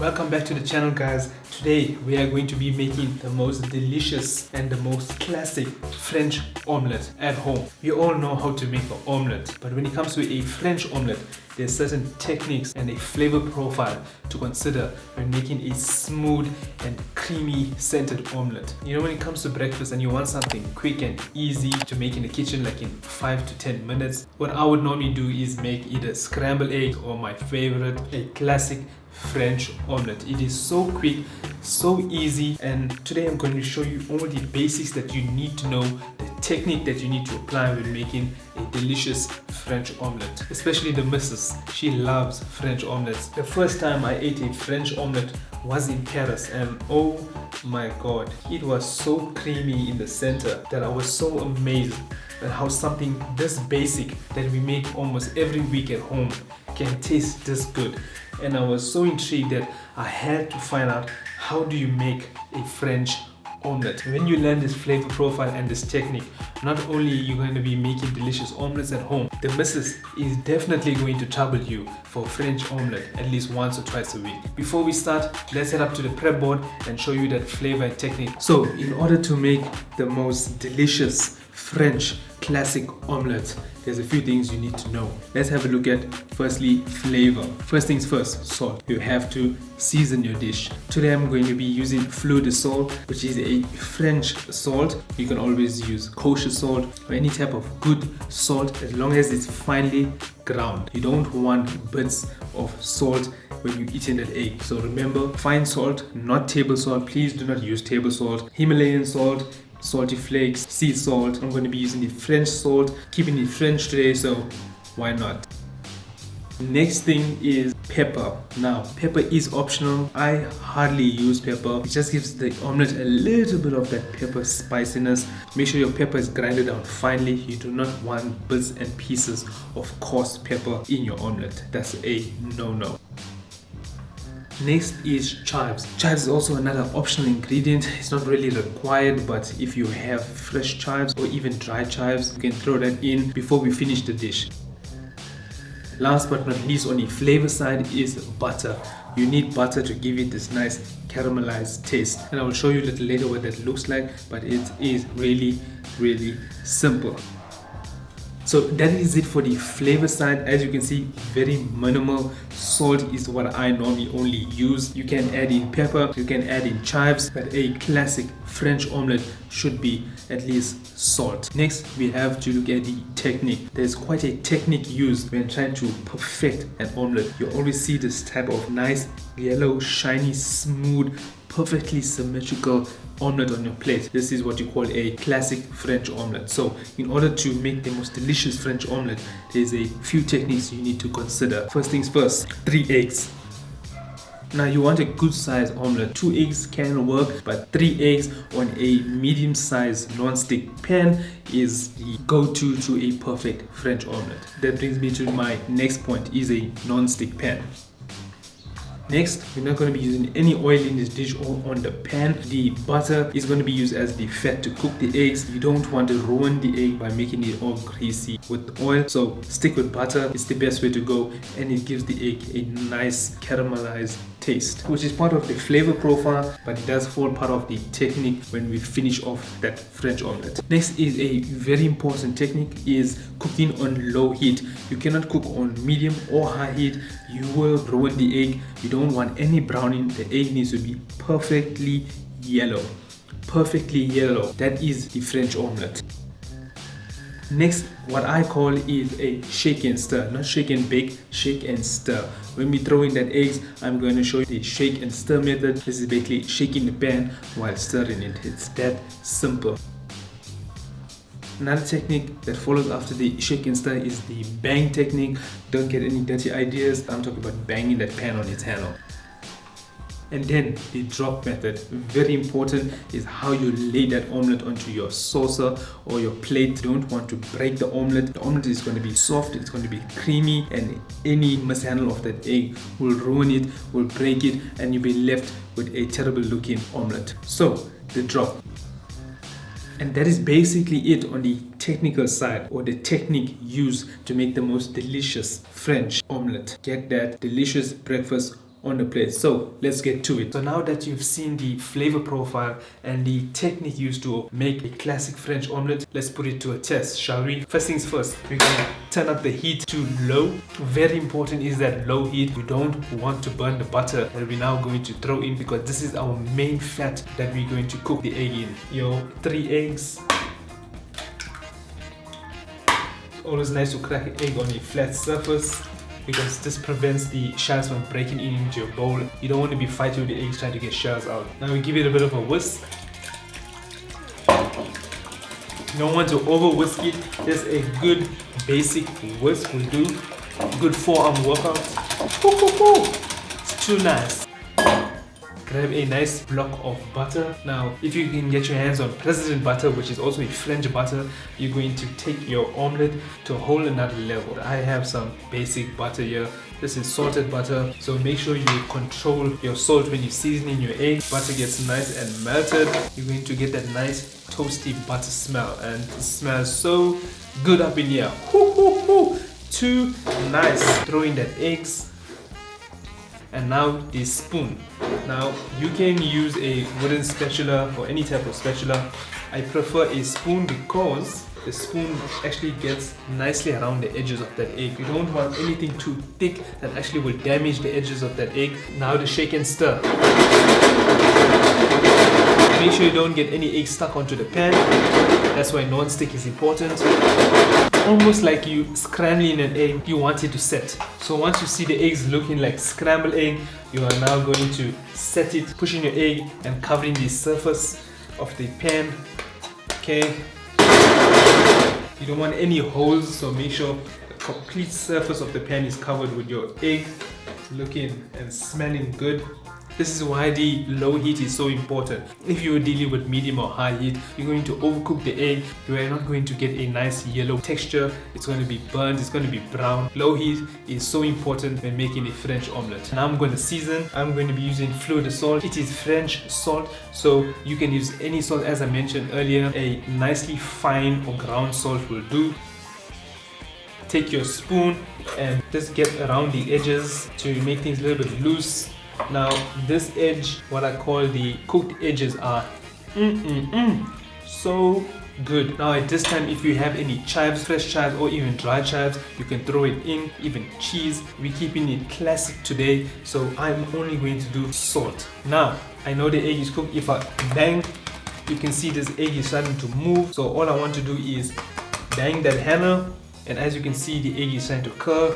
Welcome back to the channel, guys. Today we are going to be making the most delicious and the most classic French omelette at home. We all know how to make an omelette, but when it comes to a French omelette, there's certain techniques and a flavor profile to consider when making a smooth and creamy scented omelette. You know, when it comes to breakfast and you want something quick and easy to make in the kitchen, like in 5 to 10 minutes, what I would normally do is make either scrambled eggs or my favorite, a classic French omelette. It is so quick, so easy, and today I'm going to show you all the basics that you need to know, the technique that you need to apply when making a delicious French omelette. Especially the missus, she loves French omelettes. The first time I ate a French omelette was in Paris, and oh my god, it was so creamy in the center that I was so amazed at how something this basic that we make almost every week at home can taste this good. And I was so intrigued that I had to find out, how do you make a French omelette? When you learn this flavor profile and this technique, not only are you going to be making delicious omelettes at home, the missus is definitely going to trouble you for French omelette at least once or twice a week. Before we start, let's head up to the prep board and show you that flavor and technique. So in order to make the most delicious French classic omelette, there's a few things you need to know. Let's have a look at, firstly, flavor. First things first, salt. You have to season your dish. Today I'm going to be using fleur de salt, which is a French salt. You can always use kosher salt or any type of good salt as long as it's finely ground. You don't want bits of salt when you eat in an egg. So remember, fine salt, not table salt. Please do not use table salt. Himalayan salt, salty flakes, sea salt. I'm going to be using the French salt, keeping it French today, so why not? Next thing is pepper. Now, pepper is optional. I hardly use pepper. It just gives the omelette a little bit of that pepper spiciness. Make sure your pepper is grinded down finely. You do not want bits and pieces of coarse pepper in your omelette. That's a no-no. Next is chives. Chives is also another optional ingredient. It's not really required, but if you have fresh chives or even dry chives, you can throw that in before we finish the dish. Last but not least, on the flavor side is butter. You need butter to give it this nice caramelized taste, and I will show you a little later what that looks like, but it is really simple. So that is it for the flavor side. As you can see, very minimal. Salt is what I normally only use. You can add in pepper, you can add in chives, but a classic French omelette should be at least salt. Next, we have to look at the technique. There's quite a technique used when trying to perfect an omelette. You always see this type of nice, yellow, shiny, smooth, perfectly symmetrical omelette on your plate. This is what you call a classic French omelette. So in order to make the most delicious French omelette, there's a few techniques you need to consider. First things first, 3 eggs. Now you want a good size omelette. 2 eggs can work, but 3 eggs on a medium sized non-stick pan is the go-to to a perfect French omelette. That brings me to my next point, is a non-stick pan. Next, we're not going to be using any oil in this dish or on the pan. The butter is going to be used as the fat to cook the eggs. You don't want to ruin the egg by making it all greasy with oil, so stick with butter. It's the best way to go, and it gives the egg a nice caramelized taste, which is part of the flavor profile, but it does fall part of the technique when we finish off that French omelette. Next is a very important technique, is cooking on low heat. You cannot cook on medium or high heat. You will ruin the egg. You don't want any browning. The egg needs to be perfectly yellow. Perfectly yellow. That is the French omelette. Next, what I call is a shake and stir. Not shake and bake, shake and stir. When we throw in that eggs, I'm going to show you the shake and stir method. This is basically shaking the pan while stirring it. It's that simple. Another technique that follows after the shake and stir is the bang technique. Don't get any dirty ideas. I'm talking about banging that pan on its handle. And then the drop method, very important, is how you lay that omelette onto your saucer or your plate. You don't want to break the omelette. The omelette is going to be soft, it's going to be creamy, and any mishandle of that egg will ruin it, will break it, and you'll be left with a terrible looking omelette. So the drop. And that is basically it on the technical side, or the technique used to make the most delicious French omelette. Get that delicious breakfast on the plate. So let's get to it. So now that you've seen the flavor profile and the technique used to make a classic French omelette, let's put it to a test, shall we? First things first, we're gonna turn up the heat to low. Very important is that low heat. We don't want to burn the butter that we're now going to throw in, because this is our main fat that we're going to cook the egg in. 3 eggs. Always nice to crack an egg on a flat surface, because this prevents the shells from breaking into your bowl. You don't want to be fighting with the eggs trying to get shells out. Now we give it a bit of a whisk. You don't want to over whisk it. Just a good basic whisk will do. Good forearm workout. It's too nice. Grab a nice block of butter. Now, if you can get your hands on President butter, which is also a French butter, you're going to take your omelette to a whole another level. I have some basic butter here. This is salted butter, so make sure you control your salt when you're seasoning your egg. Butter gets nice and melted. You're going to get that nice toasty butter smell, and it smells so good up in here. Too nice. Throw in that eggs. And now the spoon. Now you can use a wooden spatula or any type of spatula. I prefer a spoon because the spoon actually gets nicely around the edges of that egg. You don't want anything too thick that actually will damage the edges of that egg. Now the shake and stir. Make sure you don't get any egg stuck onto the pan. That's why non-stick is important. Almost like you scrambling an egg, you want it to set. So once you see the eggs looking like scrambled egg, you are now going to set it, pushing your egg and covering the surface of the pan. Okay. You don't want any holes, so make sure the complete surface of the pan is covered with your egg, looking and smelling good. This is why the low heat is so important. If you're dealing with medium or high heat, you're going to overcook the egg. You are not going to get a nice yellow texture. It's going to be burnt, it's going to be brown. Low heat is so important when making a French omelette. Now I'm going to season. I'm going to be using fleur de salt. It is French salt, so you can use any salt. As I mentioned earlier, a nicely fine or ground salt will do. Take your spoon and just get around the edges to make things a little bit loose. Now this edge, what I call the cooked edges, are so good. Now at this time, if you have any chives, fresh chives or even dry chives, you can throw it in, even cheese. We're keeping it classic today, so I'm only going to do salt. Now I know the egg is cooked. If I bang, you can see this egg is starting to move, so all I want to do is bang that hammer, and as you can see, the egg is starting to curl.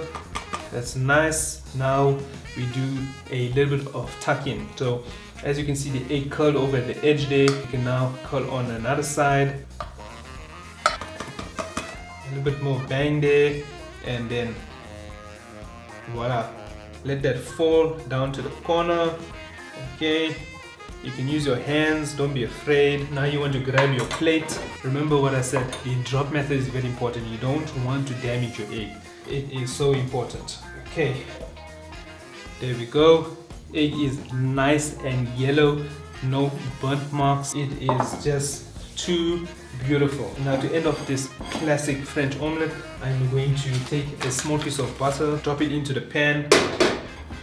That's nice. Now we do a little bit of tucking. So as you can see, the egg curled over at the edge there. You can now curl on another side. A little bit more bang there, and then voila. Let that fall down to the corner. Okay. You can use your hands, don't be afraid. Now you want to grab your plate. Remember what I said, the drop method is very important. You don't want to damage your egg. It is so important. Okay, there we go. Egg is nice and yellow, no burnt marks. It is just too beautiful. Now to end off this classic French omelette, I'm going to take a small piece of butter, drop it into the pan.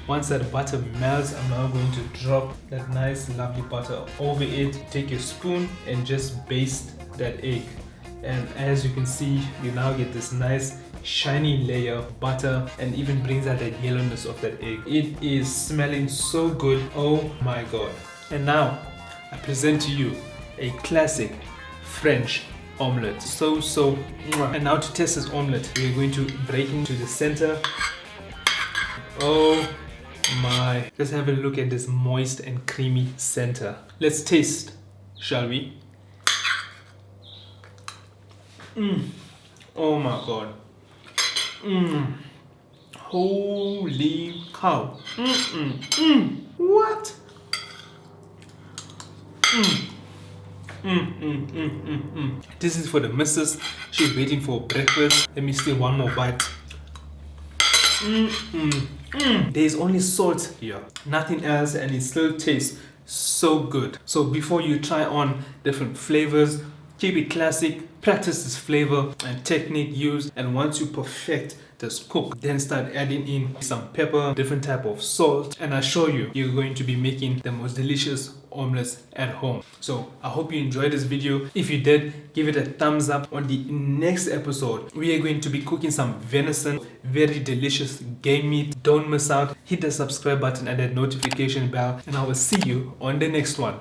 Once that butter melts, I'm now going to drop that nice lovely butter over it. Take your spoon and just baste that egg. And as you can see, you now get this nice shiny layer of butter, and even brings out that yellowness of that egg. It is smelling so good. Oh my god. And now I present to you a classic French omelette. And now to test this omelette, we are going to break into the center. Oh my. Let's have a look at this moist and creamy center. Let's taste, shall we? Oh my god. Holy cow. What? This is for the missus. She's waiting for breakfast. Let me steal one more bite. There's only salt here, nothing else, and it still tastes so good. So before you try on different flavors, keep it classic. practice this flavor and technique used, and once you perfect this cook, then start adding in some pepper, different type of salt, and I assure you, you're going to be making the most delicious omelets at home. So I hope you enjoyed this video. If you did, give it a thumbs up. On the next episode, we are going to be cooking some venison, very delicious game meat. Don't miss out. Hit the subscribe button and that notification bell, and I will see you on the next one.